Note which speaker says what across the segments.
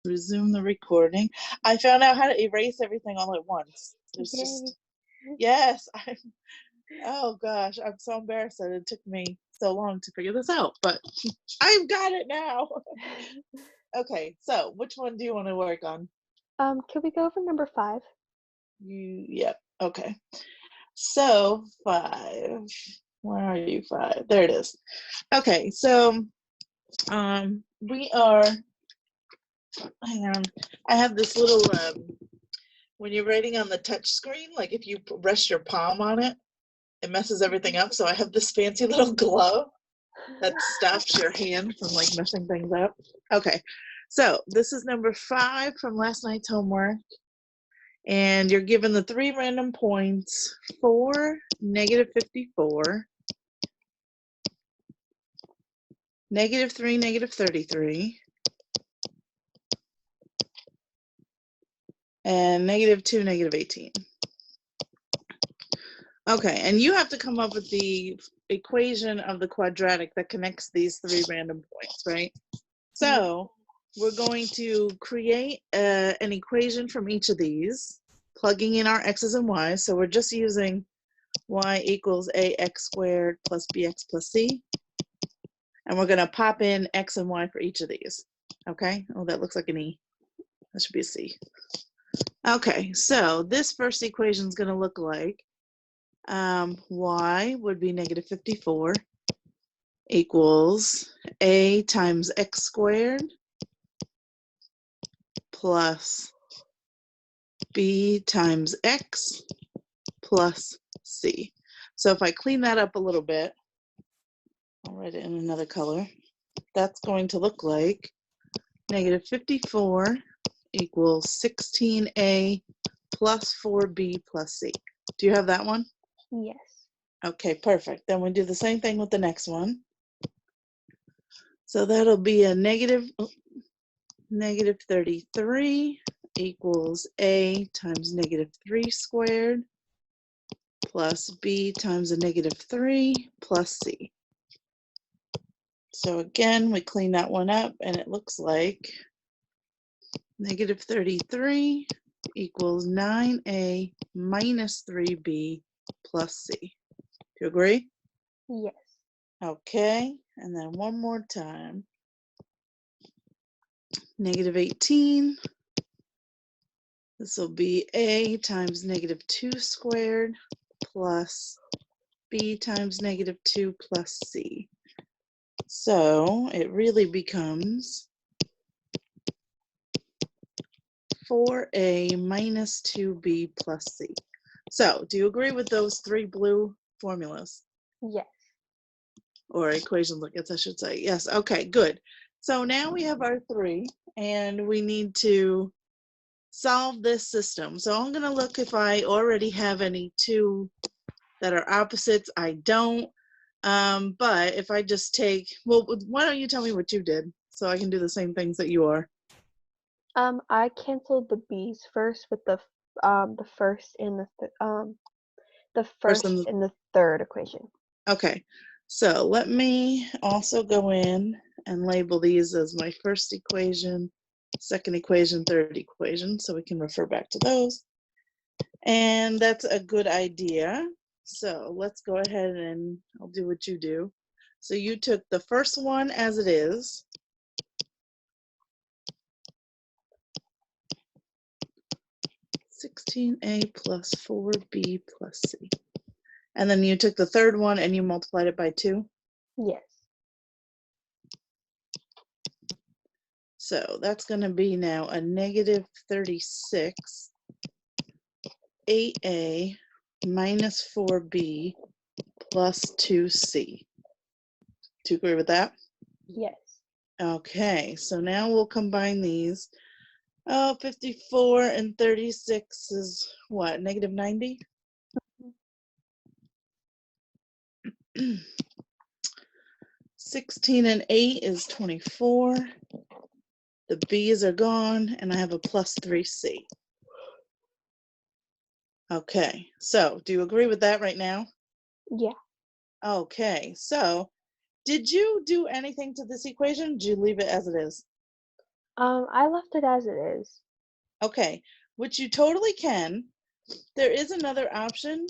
Speaker 1: Resume the recording. I found out how to erase everything all at once. There's just, yes. Oh gosh, I'm so embarrassed that it took me so long to figure this out, but I've got it now. Okay, so which one do you want to work on?
Speaker 2: Can we go over number 5?
Speaker 1: Yep. Okay. So 5. Where are you? 5. There it is. Okay, so we are. Hang on. I have this little when you're writing on the touch screen, like if you rest your palm on it, it messes everything up. So I have this fancy little glove that stops your hand from like messing things up. Okay, so this is number 5 from last night's homework. And you're given the 3 random points: 4, -54, -3, -33, and -2, -18. Okay, and you have to come up with the equation of the quadratic that connects these 3 random points, right? So we're going to create an equation from each of these, plugging in our x's and y's. So we're just using y equals ax squared plus bx plus c. And we're going to pop in x and y for each of these. Okay? Oh, that looks like an e. That should be a c. Okay, so this first equation is going to look like y would be -54 equals a times x squared plus b times x plus c. So if I clean that up a little bit, I'll write it in another color. That's going to look like -54 equals 16a plus 4b plus c. Do you have that one?
Speaker 2: Yes.
Speaker 1: Okay, perfect. Then we do the same thing with the next one. So that'll be a -33 equals a times -3 squared plus b times a -3 plus c. So again, we clean that one up and it looks like -33 equals 9a minus 3b plus c. Do you agree?
Speaker 2: Yes.
Speaker 1: Okay, and then one more time. -18. This will be a times -2 squared plus b times -2 plus c. So it really becomes 4a minus 2b plus c. So do you agree with those 3 blue formulas?
Speaker 2: Yes.
Speaker 1: Or equations, I guess I should say. Yes, okay, good. So now we have our 3, and we need to solve this system. So I'm going to look if I already have any 2 that are opposites. I don't. But if I just take, well, why don't you tell me what you did so I can do the same things that you are.
Speaker 2: I canceled the b's first with the first and the first and the third equation.
Speaker 1: Okay, so let me also go in and label these as my first equation, second equation, third equation, so we can refer back to those. And that's a good idea. So let's go ahead and I'll do what you do. So you took the first one as it is. (16a plus 4b plus c). And then you took the third one and you multiplied it by 2?
Speaker 2: Yes.
Speaker 1: So that's going to be now a -36 8a minus 4b plus 2c. Do you agree with that?
Speaker 2: Yes.
Speaker 1: Okay, so now we'll combine these. Oh, 54 and 36 is what, -90? 16 and 8 is 24. The b's are gone, and I have a plus 3c. Okay, so do you agree with that right now?
Speaker 2: Yeah.
Speaker 1: Okay, so did you do anything to this equation? Did you leave it as it is?
Speaker 2: I left it as it is.
Speaker 1: Okay, which you totally can. There is another option.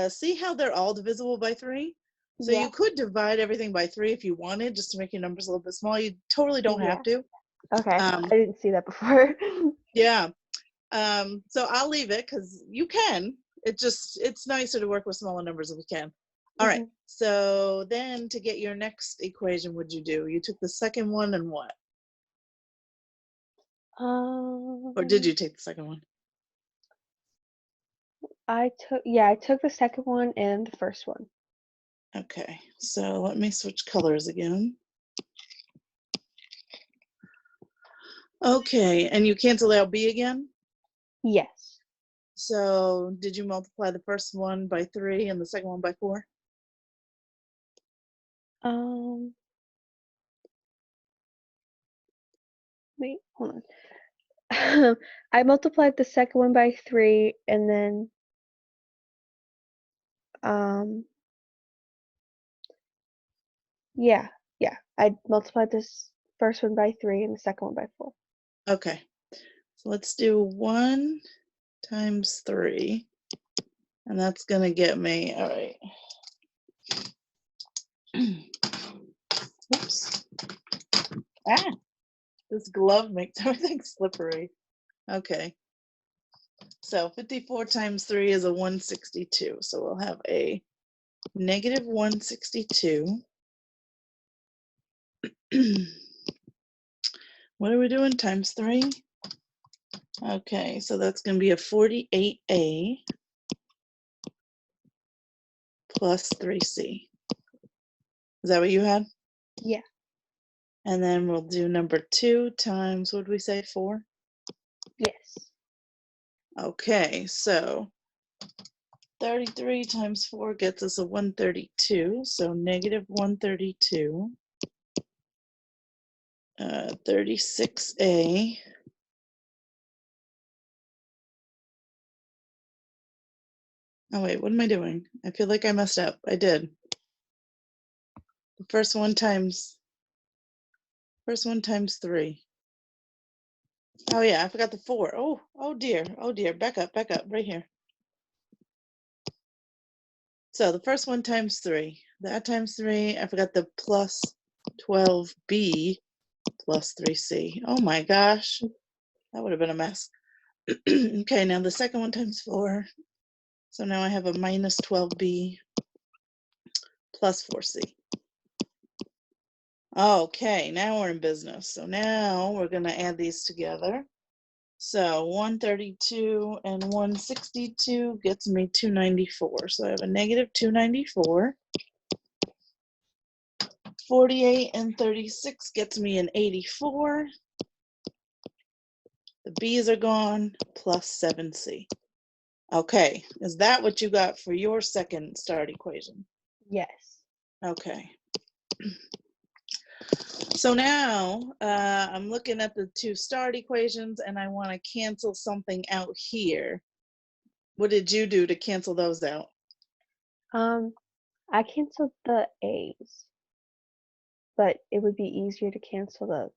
Speaker 1: See how they're all divisible by 3? So
Speaker 2: Yeah.
Speaker 1: you could divide everything by 3 if you wanted, just to make your numbers a little bit small. You totally don't
Speaker 2: Yeah.
Speaker 1: have to.
Speaker 2: Okay.
Speaker 1: Um,
Speaker 2: I didn't see that before.
Speaker 1: yeah. So I'll leave it because you can. It's nicer to work with smaller numbers if we can. All right.
Speaker 2: hmm
Speaker 1: So then to get your next equation, what'd you do? You took the second one and what? Or did you take the second one?
Speaker 2: I took the second one and the first one.
Speaker 1: Okay. So let me switch colors again. Okay. And you cancel out B again?
Speaker 2: Yes.
Speaker 1: So did you multiply the first one by 3 and the second one by 4?
Speaker 2: Um, Wait, hold on. I multiplied the second one by 3 and then um yeah, yeah. I multiplied this first one by 3 and the second one by 4.
Speaker 1: Okay. So let's do 1 times 3. And that's going to get me, all right. Oops. Ah, this glove makes everything slippery. Okay. So 54 times 3 is a 162. So we'll have a negative 162. What are we doing? Times 3? Okay, so that's going to be a 48a plus 3c. Is that what you had?
Speaker 2: Yeah.
Speaker 1: And then we'll do number 2 times, what did we say, 4?
Speaker 2: Yes.
Speaker 1: Okay, so 33 times 4 gets us a 132, so negative 132. 36a. Oh wait, what am I doing? I feel like I messed up. I did. The first one times 3. Oh yeah, I forgot the 4. Oh dear. Oh dear. Back up right here. So the first one times 3. That times 3. I forgot the plus 12b plus 3c. Oh my gosh. That would have been a mess. Okay, now the second one times 4. So now I have a minus 12b plus 4c. Okay, now we're in business. So now we're going to add these together. So 132 and 162 gets me 294. So I have a negative 294. 48 and 36 gets me an 84. The b's are gone, plus 7c. Okay, is that what you got for your second start equation?
Speaker 2: Yes.
Speaker 1: Okay. So now I'm looking at the 2 start equations and I want to cancel something out here. What did you do to cancel those out?
Speaker 2: I canceled the A's, but it would be easier to cancel the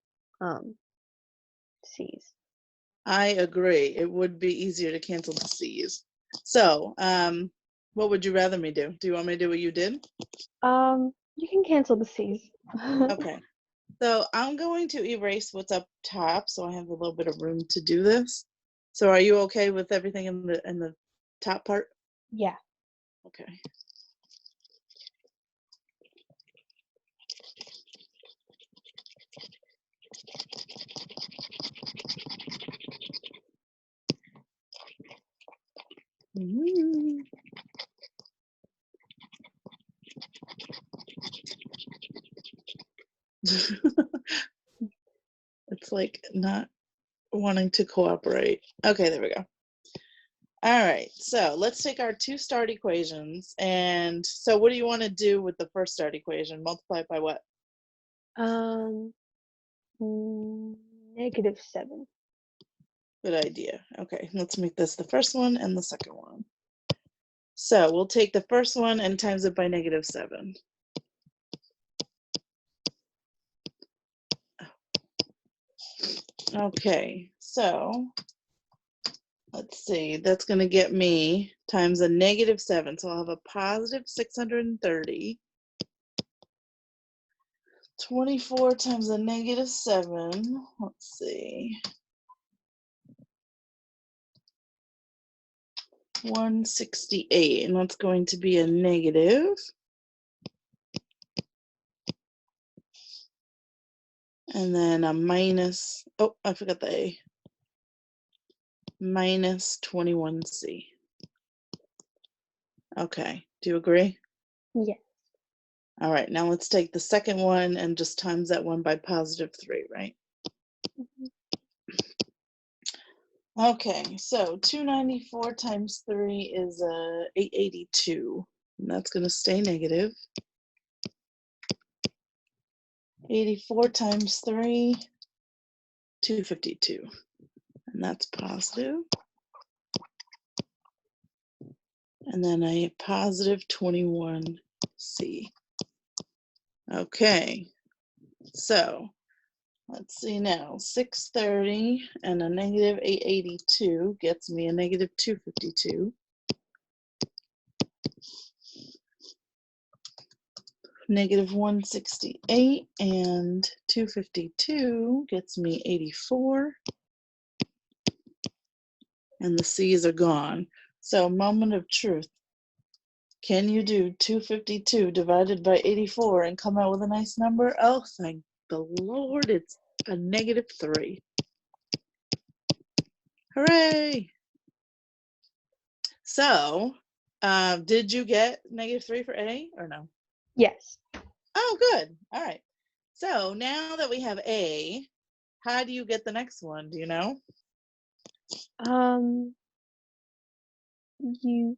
Speaker 2: C's.
Speaker 1: I agree. It would be easier to cancel the C's. So what would you rather me do? Do you want me to do what you did?
Speaker 2: You can cancel the C's.
Speaker 1: Okay. So I'm going to erase what's up top so I have a little bit of room to do this. So are you okay with everything in the top part?
Speaker 2: Yeah.
Speaker 1: Okay. It's like not wanting to cooperate. Okay, there we go. All right, so let's take our 2 start equations. And so what do you want to do with the first start equation? Multiply it by what?
Speaker 2: -7.
Speaker 1: Good idea. Okay, let's make this the first one and the second one. So we'll take the first one and times it by -7. Okay, so let's see, that's going to get me times a negative 7. So I'll have a positive 630. 24 times a negative 7. Let's see. 168. And that's going to be a negative. And then a minus. Oh, I forgot the A. Minus 21C. Okay, do you agree?
Speaker 2: Yes.
Speaker 1: All right, now let's take the second one and just times that one by positive 3, right? Okay, so 294 times 3 is 882. And that's going to stay negative. 84 times 3, 252. And that's positive. And then a positive 21C. Okay, so let's see now. 630 and a negative 882 gets me a negative 252. Negative 168 and 252 gets me 84. And the C's are gone. So moment of truth. Can you do 252 divided by 84 and come out with a nice number? Oh, thank the Lord, it's a negative 3. Hooray! So, did you get negative 3 for A or no?
Speaker 2: Yes.
Speaker 1: Oh, good. All right. So now that we have A, how do you get the next one? Do you know?
Speaker 2: You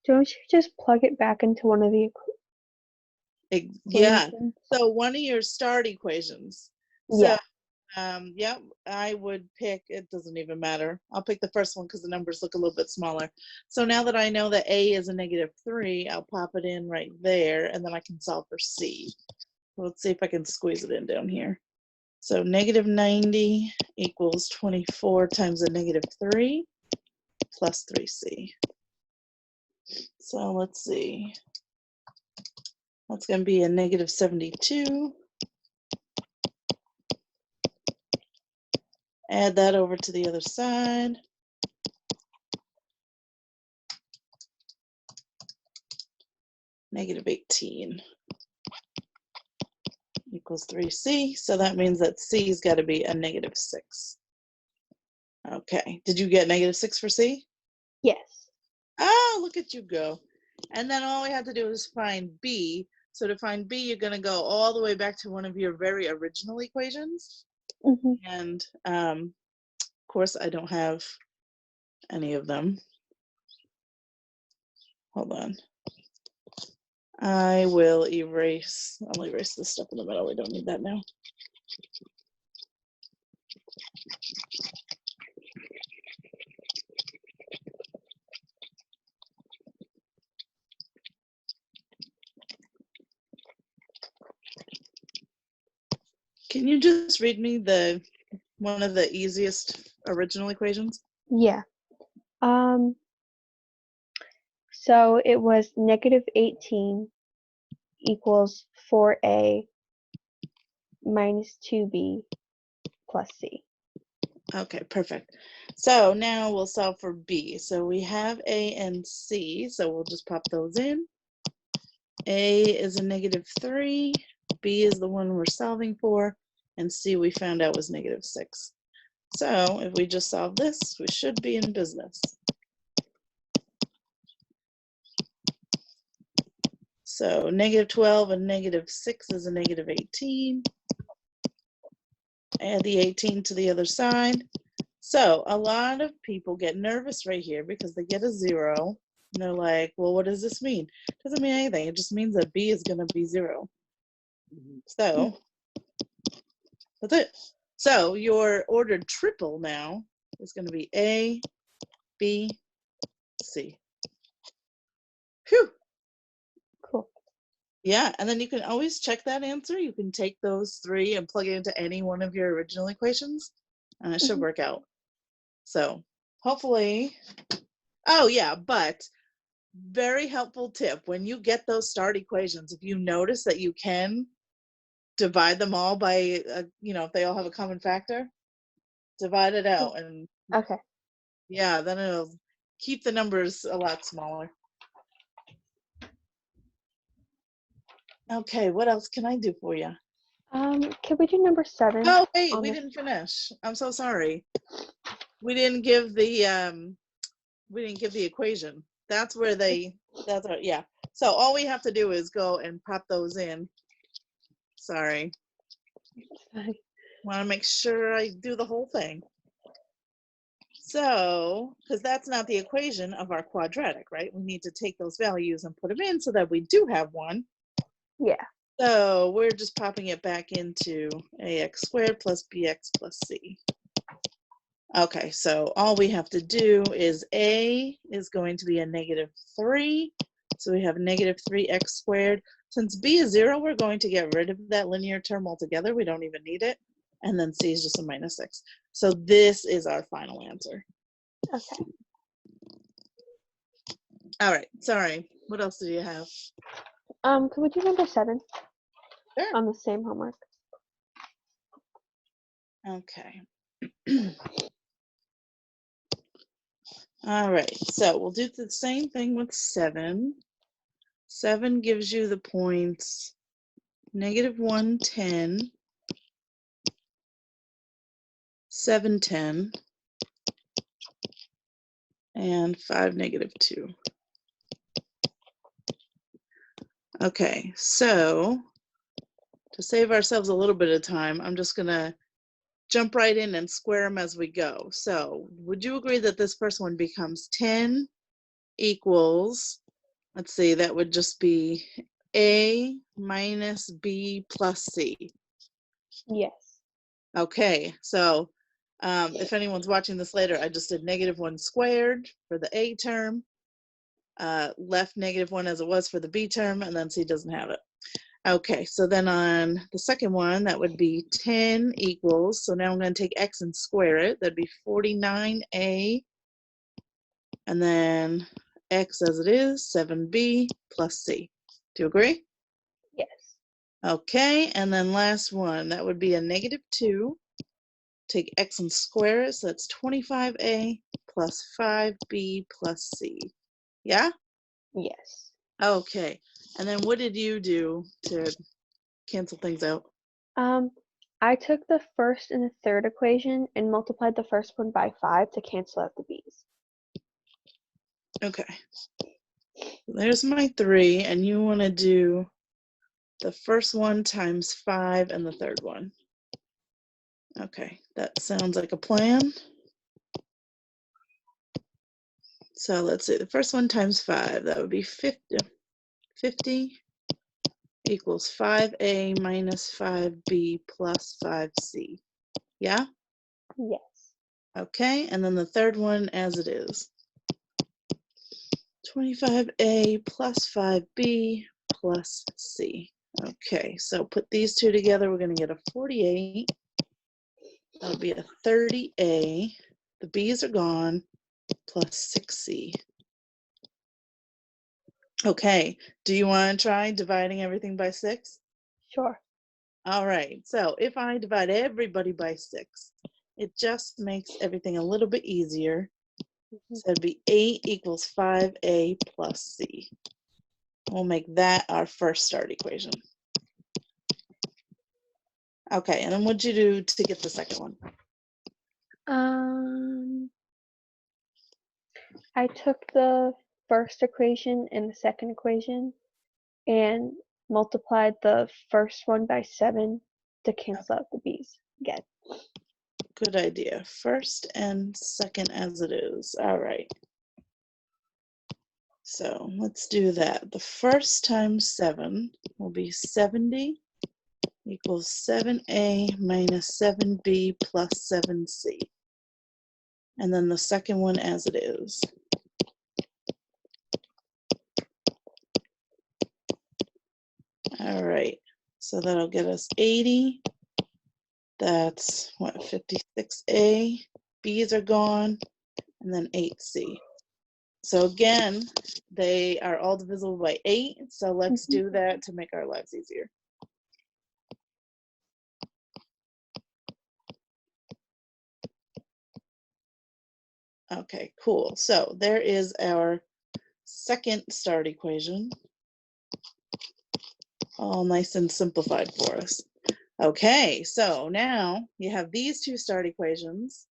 Speaker 2: don't you just plug it back into one of the
Speaker 1: Yeah.
Speaker 2: equations?
Speaker 1: So one of your start equations. So, yeah, I would pick, it doesn't even matter. I'll pick the first one because the numbers look a little bit smaller. So now that I know that A is a negative 3, I'll pop it in right there, and then I can solve for C. Let's see if I can squeeze it in down here. So negative 90 equals 24 times a negative 3 plus 3C. So let's see. That's going to be a negative 72. Add that over to the other side. Negative 18 equals 3C. So that means that C's got to be a negative 6. Okay. Did you get negative 6 for C?
Speaker 2: Yes.
Speaker 1: Oh, look at you go. And then all we have to do is find B. So to find B, you're going to go all the way back to one of your very original equations. And of course, I don't have any of them. Hold on. I'll erase this stuff in the middle. We don't need that now. Can you just read me one of the easiest original equations?
Speaker 2: Yeah. So it was negative 18 equals 4A minus 2B plus C.
Speaker 1: Okay, perfect. So now we'll solve for B. So we have A and C, so we'll just pop those in. A is a negative 3, B is the one we're solving for, and C we found out was negative 6. So if we just solve this, we should be in business. So negative 12 and negative 6 is a negative 18. Add the 18 to the other side. So a lot of people get nervous right here because they get a 0. And they're like, well, what does this mean? It doesn't mean anything. It just means that B is going to be 0. So that's it. So your ordered triple now is going to be A, B, C. Whew.
Speaker 2: Cool.
Speaker 1: Yeah, and then you can always check that answer. You can take those 3 and plug it into any one of your original equations, and it should
Speaker 2: Mhm.
Speaker 1: work out. So hopefully, oh yeah, but very helpful tip. When you get those start equations, if you notice that you can divide them all by, if they all have a common factor, divide it
Speaker 2: Oh,
Speaker 1: out. And
Speaker 2: okay.
Speaker 1: yeah, then it'll keep the numbers a lot smaller. Okay, what else can I do for you?
Speaker 2: Can we do number 7
Speaker 1: Oh, wait,
Speaker 2: on
Speaker 1: we
Speaker 2: the?
Speaker 1: didn't finish. I'm so sorry. We didn't give the equation. That's where yeah. So all we have to do is go and pop those in. Sorry. Want to make sure I do the whole thing. So, because that's not the equation of our quadratic, right? We need to take those values and put them in so that we do have one.
Speaker 2: Yeah.
Speaker 1: So we're just popping it back into ax squared plus bx plus c. Okay, so all we have to do is a is going to be a -3. So we have -3x squared. Since b is 0, we're going to get rid of that linear term altogether. We don't even need it. And then c is just a -6. So this is our final answer.
Speaker 2: Okay.
Speaker 1: All right, sorry. What else do you have?
Speaker 2: Can we do number 7
Speaker 1: Sure.
Speaker 2: on the same homework?
Speaker 1: Okay. All right, so we'll do the same thing with 7. 7 gives you the points -1, 10, 7, 10, and 5, -2. Okay, so to save ourselves a little bit of time, I'm just going to jump right in and square them as we go. So would you agree that this first one becomes 10 equals, let's see, that would just be a minus b plus c.
Speaker 2: Yes.
Speaker 1: Okay, so if anyone's watching this later, I just did -1 squared for the a term, left -1 as it was for the b term, and then c doesn't have it. Okay, so then on the second one, that would be 10 equals, so now I'm going to take x and square it. That'd be 49a, and then x as it is, 7b plus c. Do you agree?
Speaker 2: Yes.
Speaker 1: Okay, and then last one, that would be a -2. Take x and square it, so that's 25a plus 5b plus c. Yeah?
Speaker 2: Yes.
Speaker 1: Okay, and then what did you do to cancel things out?
Speaker 2: I took the first and the third equation and multiplied the first one by 5 to cancel out the b's.
Speaker 1: Okay, there's my 3, and you want to do the first one times 5 and the third one. Okay, that sounds like a plan. So let's see, the first one times 5, that would be 50. 50 equals 5a minus 5b plus 5c. Yeah?
Speaker 2: Yes.
Speaker 1: Okay, and then the third one as it is. 25a plus 5b plus c. Okay, so put these two together, we're going to get a 48. That would be a 30a. The b's are gone, plus 6c. Okay, do you want to try dividing everything by 6?
Speaker 2: Sure.
Speaker 1: All right, so if I divide everybody by 6, it just makes everything a little bit easier.
Speaker 2: Mhm.
Speaker 1: So it'd be 8 equals 5a plus c. We'll make that our first start equation. Okay, and then what'd you do to get the second one?
Speaker 2: I took the first equation and the second equation and multiplied the first one by 7 to cancel out the b's again.
Speaker 1: Good idea. First and second as it is. All right. So let's do that. The first times 7 will be 70 equals 7a minus 7b plus 7c. And then the second one as it is. All right, so that'll get us 80. That's what, 56A. B's are gone, and then 8C. So again, they are all divisible by 8. So let's do that to make our lives easier. Okay, cool. So there is our second start equation, all nice and simplified for us. Okay, so now you have these two start equations.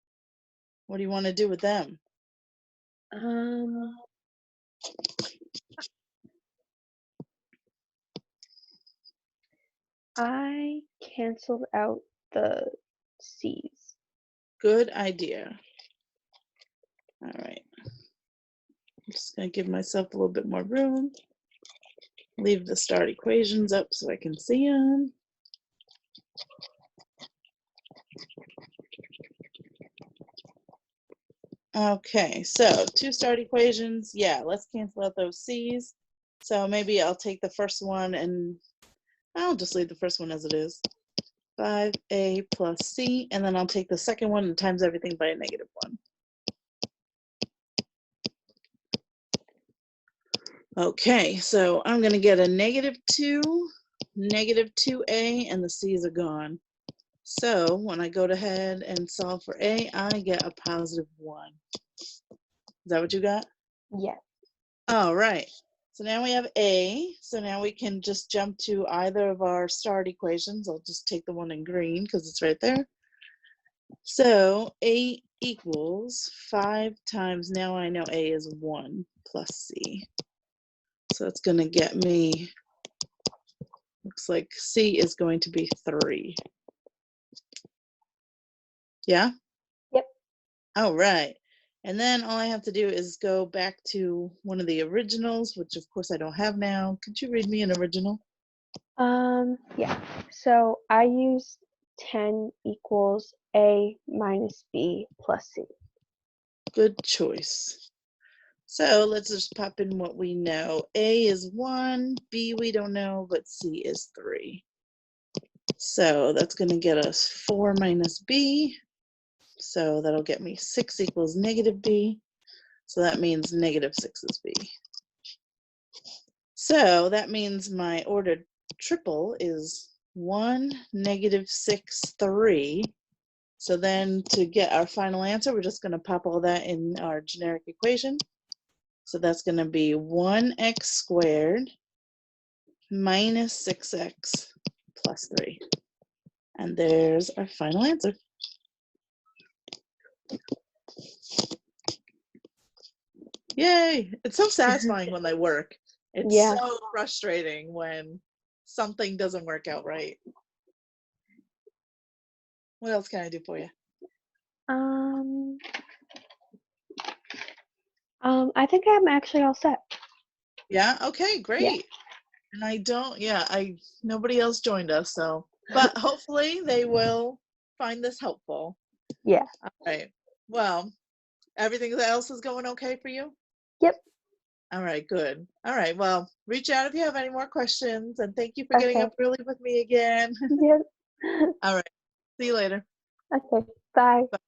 Speaker 1: What do you want to do with them?
Speaker 2: I canceled out the C's.
Speaker 1: Good idea. All right. I'm just going to give myself a little bit more room. Leave the start equations up so I can see them. Okay, so two start equations. Yeah, let's cancel out those C's. So maybe I'll take the first one and I'll just leave the first one as it is. 5A plus C, and then I'll take the second one and times everything by a -1. Okay, so I'm going to get a -2, -2A, and the C's are gone. So when I go ahead and solve for A, I get a +1. Is that what you got?
Speaker 2: Yes.
Speaker 1: All right. So now we have A. So now we can just jump to either of our start equations. I'll just take the one in green because it's right there. So A equals 5 times, now I know A is 1 plus C. So it's going to get me, looks like C is going to be 3. Yeah?
Speaker 2: Yep.
Speaker 1: All right. And then all I have to do is go back to one of the originals, which of course I don't have now. Could you read me an original?
Speaker 2: Yeah. So I used 10 equals A minus B plus C.
Speaker 1: Good choice. So let's just pop in what we know. A is 1, B we don't know, but C is 3. So that's going to get us 4 minus B. So that'll get me 6 equals -B. So that means -6 is B. So that means my ordered triple is 1, -6, 3. So then to get our final answer, we're just going to pop all that in our generic equation. So that's going to be 1x squared minus 6x plus 3. And there's our final answer. Yay! It's so satisfying when they work. It's so frustrating when something doesn't work out right. What else can I do for you?
Speaker 2: I think I'm actually all set.
Speaker 1: Yeah, okay, great. Yeah. And I don't, nobody else joined us, so, but hopefully they will find this helpful.
Speaker 2: Yeah.
Speaker 1: All right. Well, everything else is going okay for you?
Speaker 2: Yep.
Speaker 1: All right, good. All right, well, reach out if you have any more questions, and thank you for getting up early with me again.
Speaker 2: Yep.
Speaker 1: All right, see you later.
Speaker 2: Okay, bye.
Speaker 1: Bye.